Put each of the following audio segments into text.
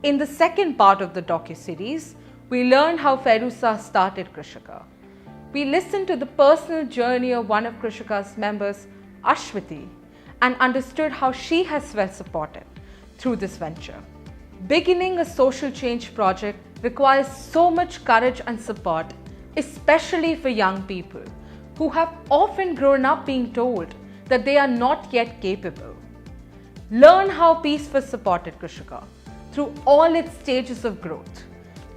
In the second part of the docuseries, we learned how Fairoosa started Krishika. We listened to the personal journey of one of Krishika's members, Ashwati, and understood how she has felt supported through this venture. Beginning a social change project requires so much courage and support, especially for young people who have often grown up being told that they are not yet capable. Learn how Peace First supported Krishika through all its stages of growth,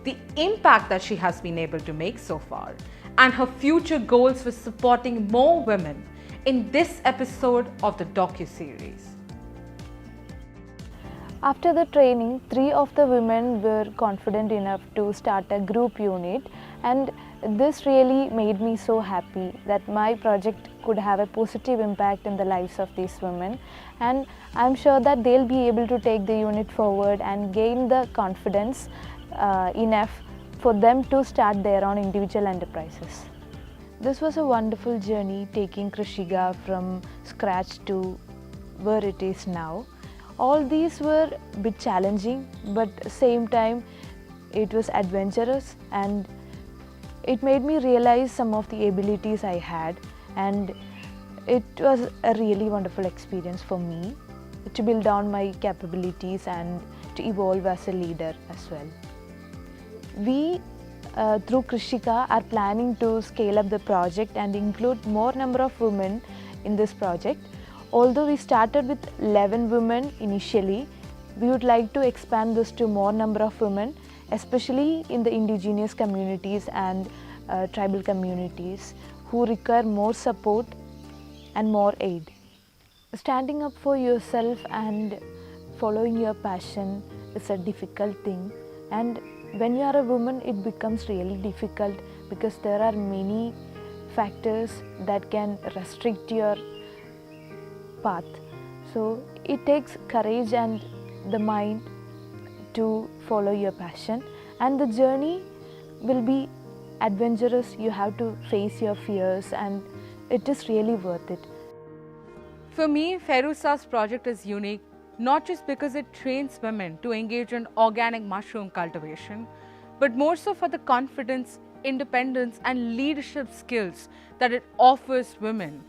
the impact that she has been able to make so far, and her future goals for supporting more women in this episode of the docuseries. After the training, 3 of the women were confident enough to start a group unit, and this really made me so happy that my project could have a positive impact in the lives of these women, and I'm sure that they'll be able to take the unit forward and gain the confidence enough for them to start their own individual enterprises. This was a wonderful journey, taking Krishika from scratch to where it is now. All these were a bit challenging, but at the same time it was adventurous, and it made me realize some of the abilities I had, and it was a really wonderful experience for me to build on my capabilities and to evolve as a leader as well. We through Krishika are planning to scale up the project and include more number of women in this project. Although we started with 11 women initially, we would like to expand this to more number of women, especially in the indigenous communities and tribal communities who require more support and more aid. Standing up for yourself and following your passion is a difficult thing, and when you are a woman it becomes really difficult because there are many factors that can restrict your path. So it takes courage and the mind to follow your passion, and the journey will be adventurous. You have to face your fears, and it is really worth it. For me, Fairoosa's project is unique not just because it trains women to engage in organic mushroom cultivation, but more so for the confidence, independence and leadership skills that it offers women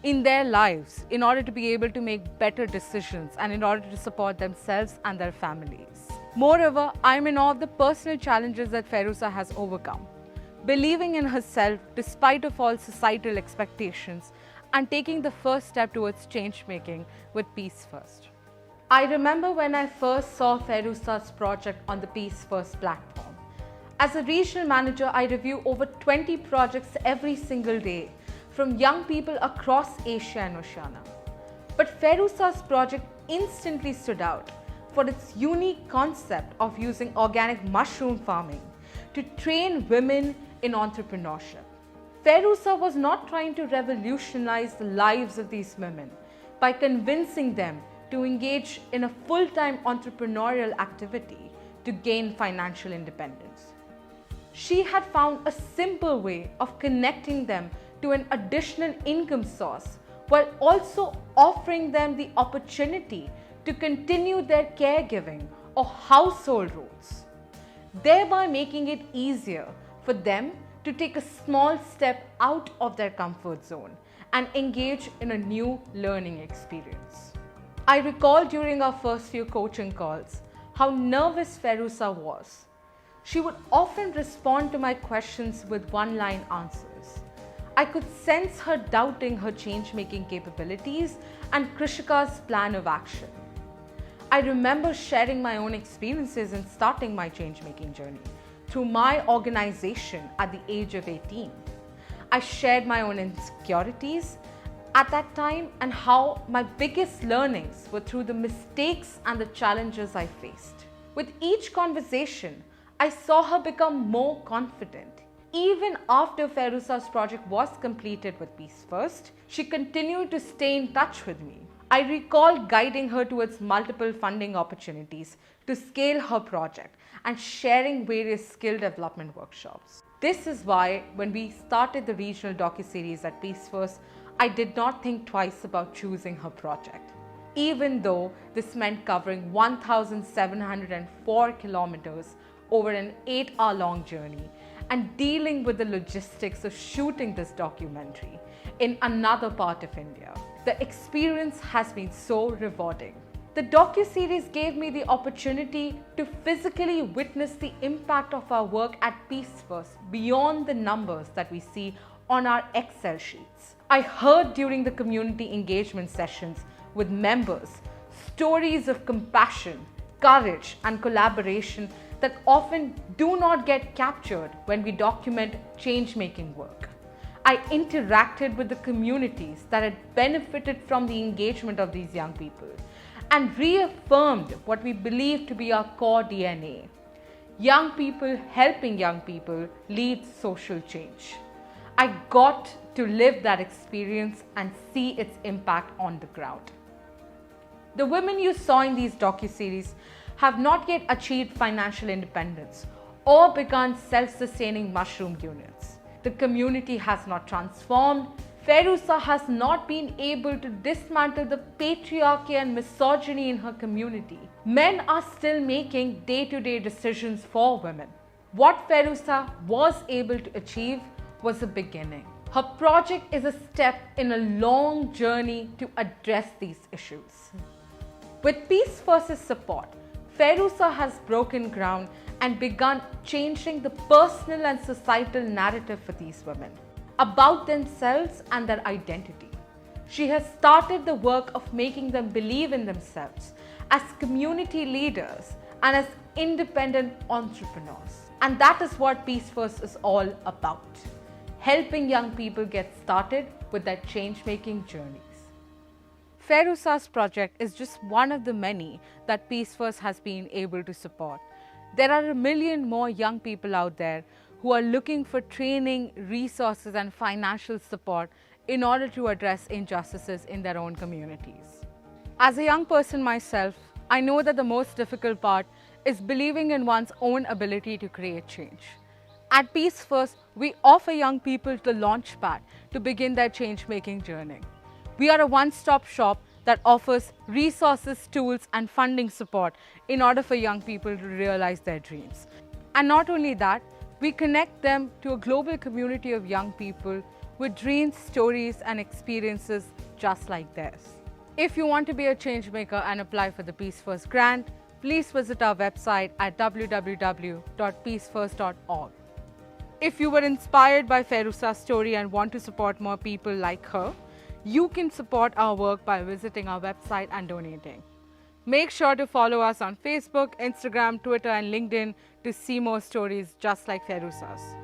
in their lives in order to be able to make better decisions and in order to support themselves and their families. Moreover, I am in awe of the personal challenges that Fairoosa has overcome, believing in herself despite of all societal expectations and taking the first step towards change making with Peace First. I remember when I first saw Fairoosa's project on the Peace First platform. As a regional manager, I review over 20 projects every single day from young people across Asia and Oceania. But Fairoosa's project instantly stood out for its unique concept of using organic mushroom farming to train women in entrepreneurship. Fairoosa was not trying to revolutionize the lives of these women by convincing them to engage in a full-time entrepreneurial activity to gain financial independence. She had found a simple way of connecting them to an additional income source while also offering them the opportunity to continue their caregiving or household roles, thereby making it easier for them to take a small step out of their comfort zone and engage in a new learning experience. I recall during our first few coaching calls how nervous Fairoosa was. She would often respond to my questions with one-line answers. I could sense her doubting her change-making capabilities and Krishika's plan of action. I remember sharing my own experiences in starting my change-making journey through my organization at the age of 18. I shared my own insecurities at that time and how my biggest learnings were through the mistakes and the challenges I faced. With each conversation, I saw her become more confident. Even after Fairoosa's project was completed with Peace First, she continued to stay in touch with me. I recall guiding her towards multiple funding opportunities to scale her project and sharing various skill development workshops. This is why when we started the regional docuseries at Peace First, I did not think twice about choosing her project. even though this meant covering 1,704 kilometers over an 8-hour-long journey and dealing with the logistics of shooting this documentary in another part of India. The experience has been so rewarding. The docuseries gave me the opportunity to physically witness the impact of our work at Peace First beyond the numbers that we see on our Excel sheets. I heard during the community engagement sessions with members stories of compassion, courage, and collaboration that often do not get captured when we document change-making work. I interacted with the communities that had benefited from the engagement of these young people and reaffirmed what we believe to be our core DNA. Young people helping young people leads social change. I got to live that experience and see its impact on the ground. The women you saw in these docuseries have not yet achieved financial independence or begun self-sustaining mushroom units. The community has not transformed. Fairoosa has not been able to dismantle the patriarchy and misogyny in her community. Men are still making day-to-day decisions for women. What Fairoosa was able to achieve was a beginning. Her project is a step in a long journey to address these issues. With Peace First's support, Fairoosa has broken ground and begun changing the personal and societal narrative for these women about themselves and their identity. She has started the work of making them believe in themselves as community leaders and as independent entrepreneurs. And that is what Peace First is all about, helping young people get started with their change-making journeys. Fairoosa's project is just one of the many that Peace First has been able to support. There are 1 million more young people out there who are looking for training, resources, and financial support in order to address injustices in their own communities. As a young person myself, I know that the most difficult part is believing in one's own ability to create change. At Peace First, we offer young people the launchpad to begin their change-making journey. We are a one-stop shop that offers resources, tools, and funding support in order for young people to realize their dreams. And not only that, we connect them to a global community of young people with dreams, stories, and experiences just like theirs. If you want to be a change maker and apply for the Peace First grant, please visit our website at www.peacefirst.org. If you were inspired by Fairoosa's story and want to support more people like her, you can support our work by visiting our website and donating. Make sure to follow us on Facebook, Instagram, Twitter, and LinkedIn to see more stories just like Fairoosa's.